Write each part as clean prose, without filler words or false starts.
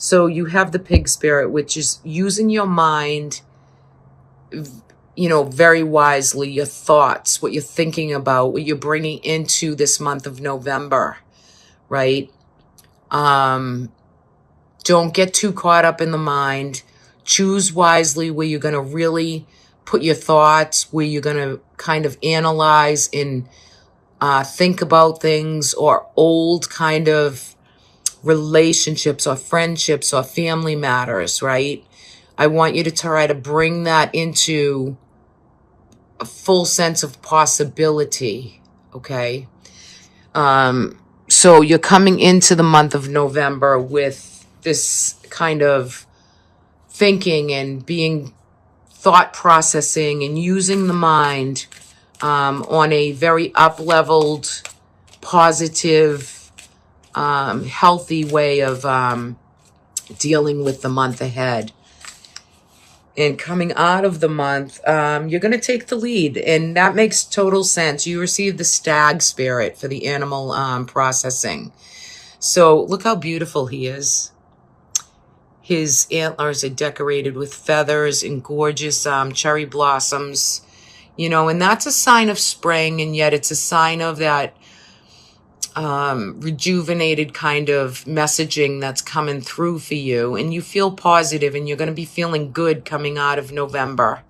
So you have the pig spirit, which is using your mind, very wisely, your thoughts, what you're thinking about, what you're bringing into this month of November, right? Don't get too caught up in the mind. Choose wisely where you're going to really put your thoughts, where you're going to kind of analyze and think about things, or old kind of relationships or friendships or family matters, right? I want you to try to bring that into a full sense of possibility, okay? So you're coming into the month of November with this kind of thinking and being thought processing and using the mind on a very up-leveled, positive, healthy way of dealing with the month ahead. And coming out of the month, you're going to take the lead. And that makes total sense. You receive the stag spirit for the animal processing. So look how beautiful he is. His antlers are decorated with feathers and gorgeous cherry blossoms. And that's a sign of spring, and yet it's a sign of that rejuvenated kind of messaging that's coming through for you. And you feel positive, and you're going to be feeling good coming out of November.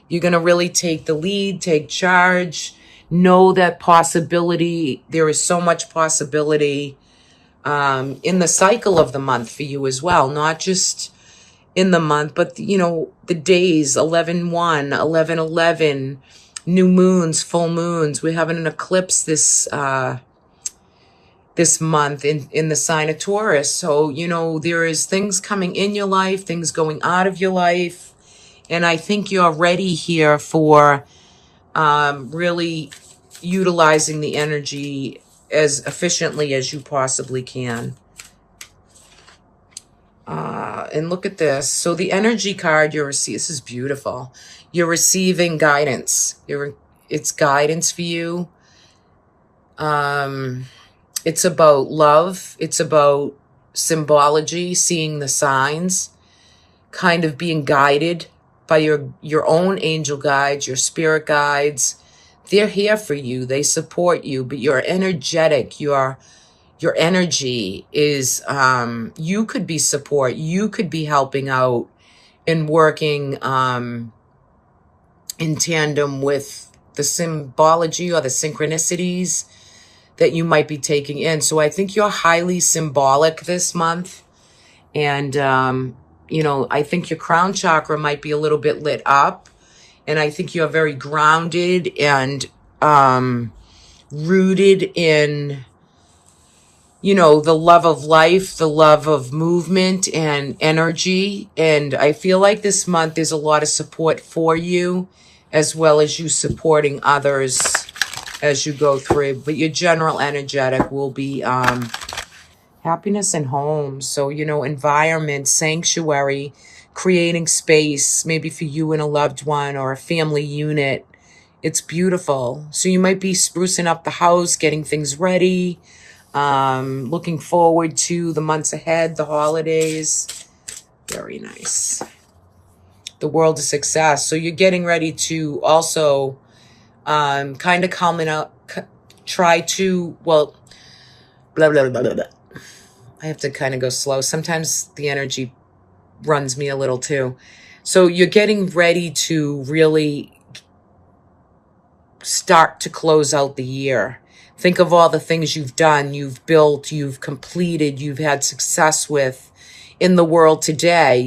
You're going to really take the lead, take charge, know that possibility. There is so much possibility in the cycle of the month for you as well, not just in the month, but the days, 11/1, 11/11, new moons, full moons. We're having an eclipse this month in the sign of Taurus. So, there is things coming in your life, things going out of your life. And I think you're ready here for really utilizing the energy as efficiently as you possibly can. And look at this. So the energy card you're receiving, this is beautiful. You're receiving guidance. It's guidance for you. It's about love. It's about symbology, seeing the signs, kind of being guided by your own angel guides, your spirit guides. They're here for you. They support you, but you're energetic. Your energy is, you could be support. You could be helping out and working in tandem with the symbology or the synchronicities that you might be taking in. So I think you're highly symbolic this month. And, I think your crown chakra might be a little bit lit up. And I think you're very grounded and rooted in, the love of life, the love of movement and energy. And I feel like this month there's a lot of support for you, as well as you supporting others as you go through. But your general energetic will be happiness and home. So, environment, sanctuary, creating space, maybe for you and a loved one or a family unit. It's beautiful. So you might be sprucing up the house, getting things ready, looking forward to the months ahead, the holidays. Very nice. The world of success. So you're getting ready to also kind of calming out, try to, well, blah, blah, blah, blah, blah. I have to kind of go slow. Sometimes the energy runs me a little too. So you're getting ready to really start to close out the year. Think of all the things you've done, you've built, you've completed, you've had success with in the world today.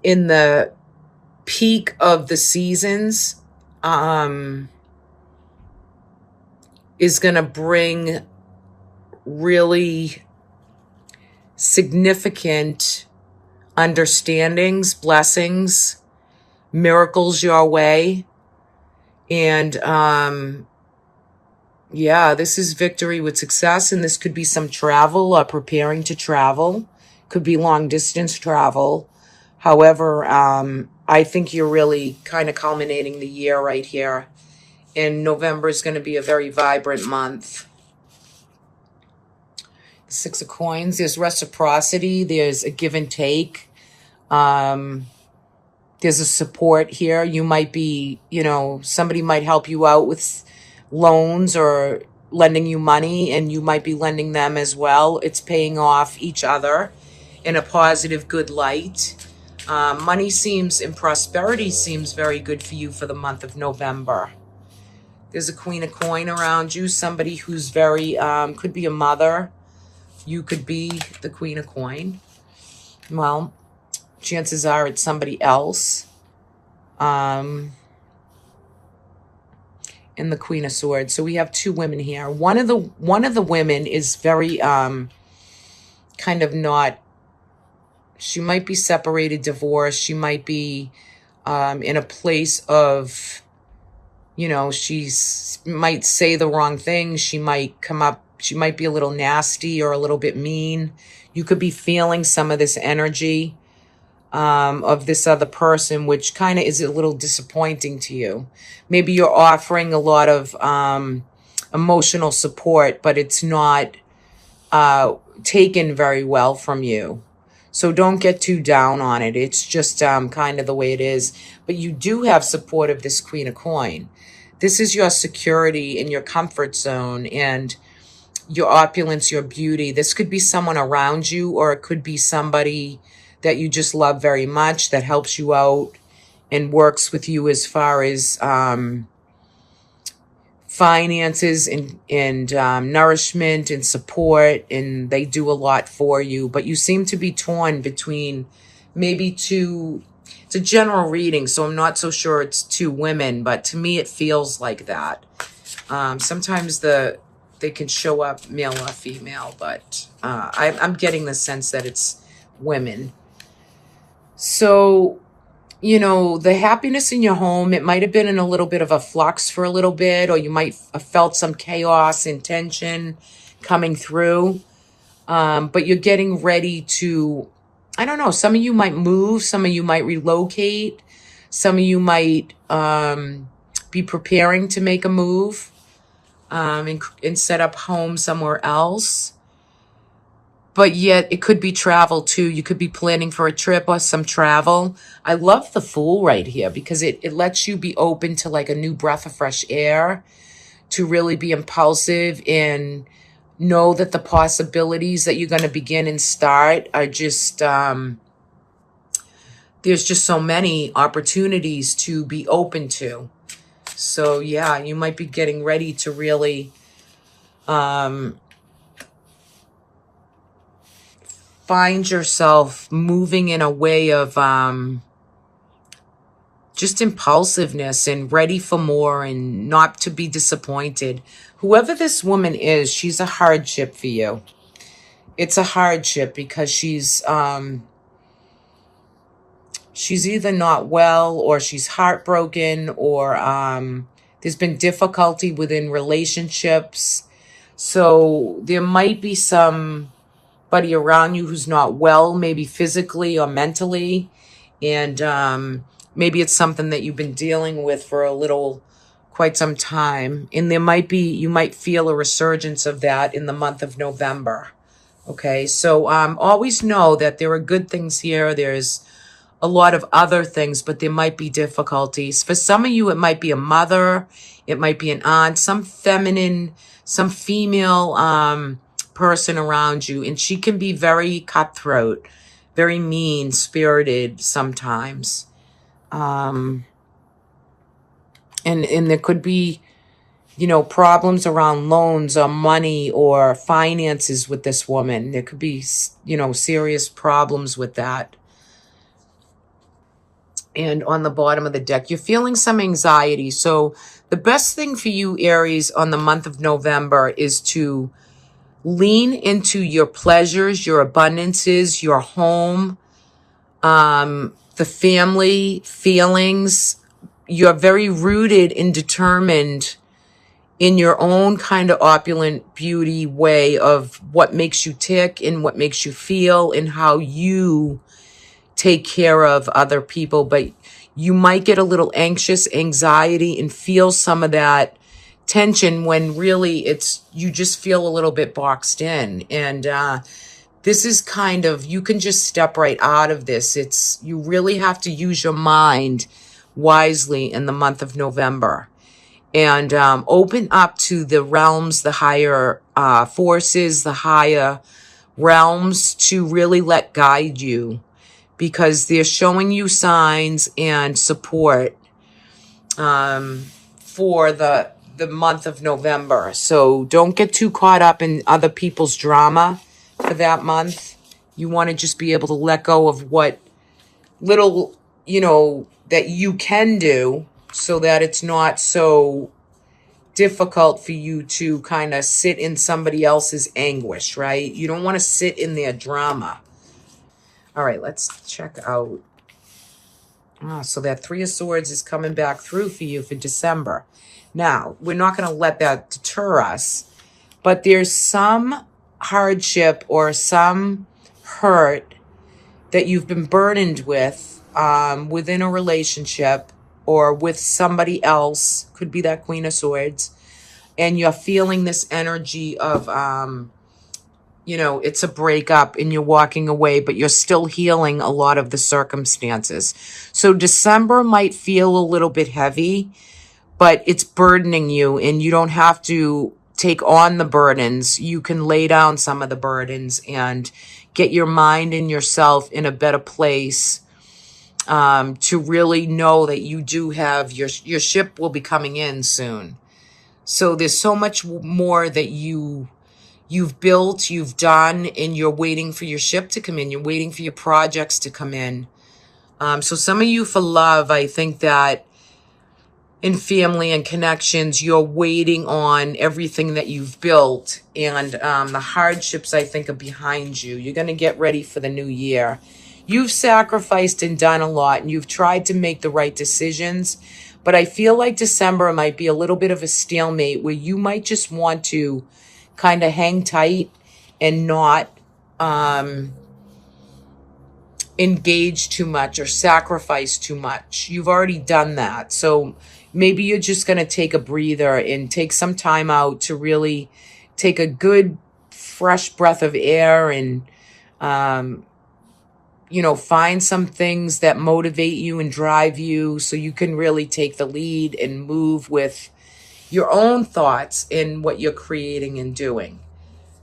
In the peak of the seasons, is going to bring really significant understandings, blessings, miracles your way. And this is victory with success. And this could be some travel or preparing to travel. Could be long distance travel. However, I think you're really kind of culminating the year right here. And November is going to be a very vibrant month. Six of Coins. There's reciprocity. There's a give and take. There's a support here. You might be, somebody might help you out with loans or lending you money, and you might be lending them as well. It's paying off each other in a positive, good light. Money seems and prosperity seems very good for you for the month of November. There's a Queen of Coin around you, somebody who's very, could be a mother. You could be the Queen of Coin. Well, chances are it's somebody else. And the Queen of Swords. So we have two women here. One of the women is very kind of not. She might be separated, divorced. She might be in a place of, might say the wrong thing. She might come up. She might be a little nasty or a little bit mean. You could be feeling some of this energy of this other person, which kind of is a little disappointing to you. Maybe you're offering a lot of emotional support, but it's not taken very well from you. So don't get too down on it. It's just kind of the way it is. But you do have support of this Queen of Coin. This is your security and your comfort zone and your opulence, your beauty. This could be someone around you, or it could be somebody that you just love very much that helps you out and works with you as far as finances and nourishment and support, and they do a lot for you. But you seem to be torn between maybe two. It's a general reading, so I'm not so sure it's two women, but to me it feels like that. Sometimes they can show up male or female, but I'm getting the sense that it's women. So, the happiness in your home, it might have been in a little bit of a flux for a little bit, or you might have felt some chaos and tension coming through. But you're getting ready to, I don't know, some of you might move, some of you might relocate, some of you might be preparing to make a move and set up home somewhere else. But yet it could be travel too. You could be planning for a trip or some travel. I love the Fool right here because it lets you be open to like a new breath of fresh air, to really be impulsive and know that the possibilities that you're going to begin and start are just, there's just so many opportunities to be open to. So yeah, you might be getting ready to really, find yourself moving in a way of just impulsiveness and ready for more and not to be disappointed. Whoever this woman is, she's a hardship for you. It's a hardship because she's either not well, or she's heartbroken, or there's been difficulty within relationships. So there might be somebody around you who's not well, maybe physically or mentally. And maybe it's something that you've been dealing with for quite some time. And you might feel a resurgence of that in the month of November. Okay, so always know that there are good things here. There's a lot of other things, but there might be difficulties. For some of you, it might be a mother, it might be an aunt, some feminine, some female person around you, and she can be very cutthroat, very mean-spirited sometimes. And there could be, problems around loans or money or finances with this woman. There could be, serious problems with that. And on the bottom of the deck, you're feeling some anxiety. So the best thing for you, Aries, on the month of November is to lean into your pleasures, your abundances, your home, the family feelings. You're very rooted and determined in your own kind of opulent beauty way of what makes you tick and what makes you feel and how you take care of other people. But you might get a little anxious, anxiety, and feel some of that tension when really you just feel a little bit boxed in. And this is kind of, you can just step right out of this. You really have to use your mind wisely in the month of November, and open up to the realms, the higher forces, the higher realms, to really let guide you, because they're showing you signs and support for the month of November. So don't get too caught up in other people's drama for that month. You want to just be able to let go of what little, that you can do, so that it's not so difficult for you to kind of sit in somebody else's anguish, right? You don't want to sit in their drama. All right, let's check out. So that Three of Swords is coming back through for you for December. Now, we're not going to let that deter us, but there's some hardship or some hurt that you've been burdened with within a relationship or with somebody else. Could be that Queen of Swords. And you're feeling this energy of, it's a breakup and you're walking away, but you're still healing a lot of the circumstances. So December might feel a little bit heavy, but it's burdening you, and you don't have to take on the burdens. You can lay down some of the burdens and get your mind and yourself in a better place to really know that you do have your ship will be coming in soon. So there's so much more that you've built, you've done, and you're waiting for your ship to come in. You're waiting for your projects to come in. So some of you for love, I think that in family and connections, you're waiting on everything that you've built, and the hardships, I think, are behind you. You're going to get ready for the new year. You've sacrificed and done a lot, and you've tried to make the right decisions, but I feel like December might be a little bit of a stalemate where you might just want to kind of hang tight and not engage too much or sacrifice too much. You've already done that. So maybe you're just going to take a breather and take some time out to really take a good, fresh breath of air and, find some things that motivate you and drive you so you can really take the lead and move with your own thoughts in what you're creating and doing,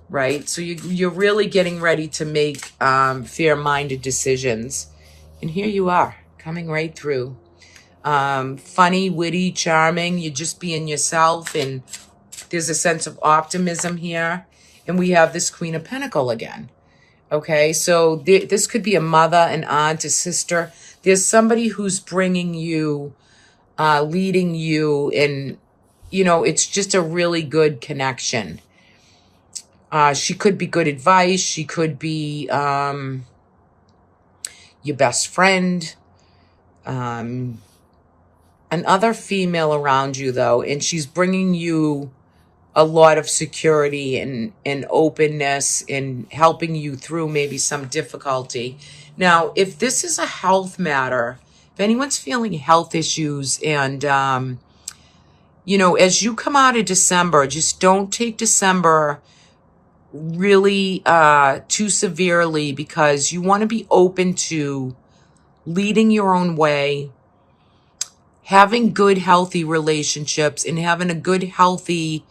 right? So you're really getting ready to make fair-minded decisions. And here you are, coming right through. Funny, witty, charming. You're just being yourself, and there's a sense of optimism here. And we have this Queen of Pentacles again. Okay, so this could be a mother, an aunt, a sister. There's somebody who's bringing you, leading you, and, it's just a really good connection. She could be good advice. She could be your best friend. Another female around you, though, and she's bringing you a lot of security and openness and helping you through maybe some difficulty. Now, if this is a health matter, if anyone's feeling health issues and, as you come out of December, just don't take December really too severely, because you want to be open to leading your own way, having good, healthy relationships, and having a good, healthy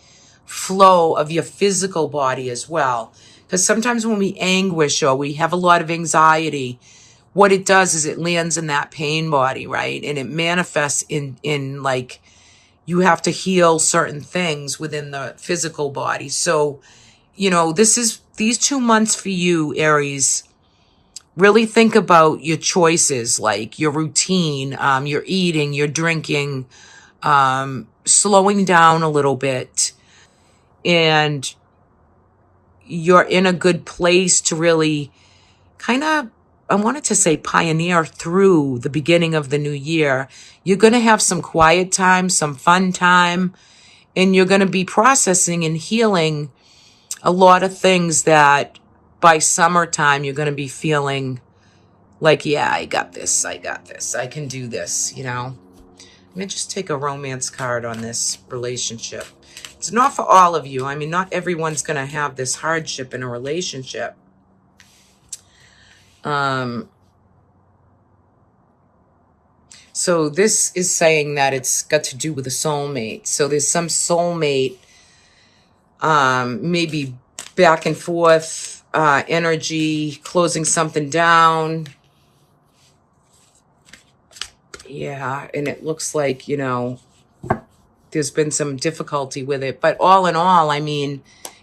flow of your physical body as well. Because sometimes when we anguish or we have a lot of anxiety, what it does is it lands in that pain body, right? And it manifests in like you have to heal certain things within the physical body. So, these 2 months for you, Aries. Really think about your choices, like your routine, your eating, your drinking, slowing down a little bit. And you're in a good place to really kind of, I wanted to say pioneer through the beginning of the new year. You're going to have some quiet time, some fun time, and you're going to be processing and healing a lot of things that by summertime you're going to be feeling like, yeah, I got this, I can do this, Let me just take a romance card on this relationship. It's not for all of you. I mean, not everyone's going to have this hardship in a relationship. So this is saying that it's got to do with a soulmate. So there's some soulmate, maybe back and forth, energy, closing something down. Yeah, and it looks like, you know, there's been some difficulty with it. But all in all, I mean,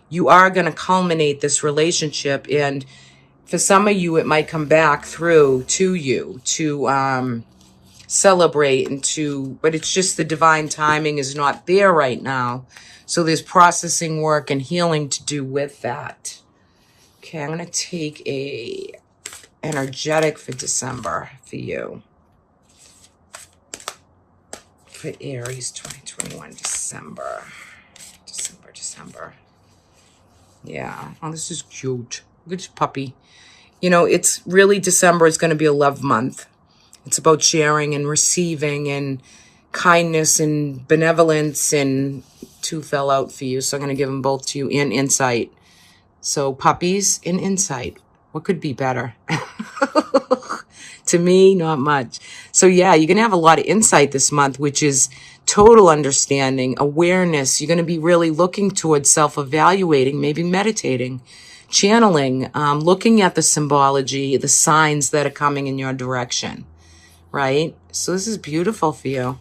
you are going to culminate this relationship. And for some of you, it might come back through to you to celebrate and to, but it's just the divine timing is not there right now. So there's processing work and healing to do with that. Okay, I'm going to take a energetic for December for you. For Aries 2021, December. Yeah. Oh, this is cute. Look at this puppy. You know, it's really December is going to be a love month. It's about sharing and receiving and kindness and benevolence, and 2 fell out for you. So I'm going to give them both to you, and insight. So puppies and insight. What could be better? To me, not much. So yeah, you're going to have a lot of insight this month, which is total understanding, awareness. You're going to be really looking towards self-evaluating, maybe meditating, channeling, looking at the symbology, the signs that are coming in your direction, right? So this is beautiful for you.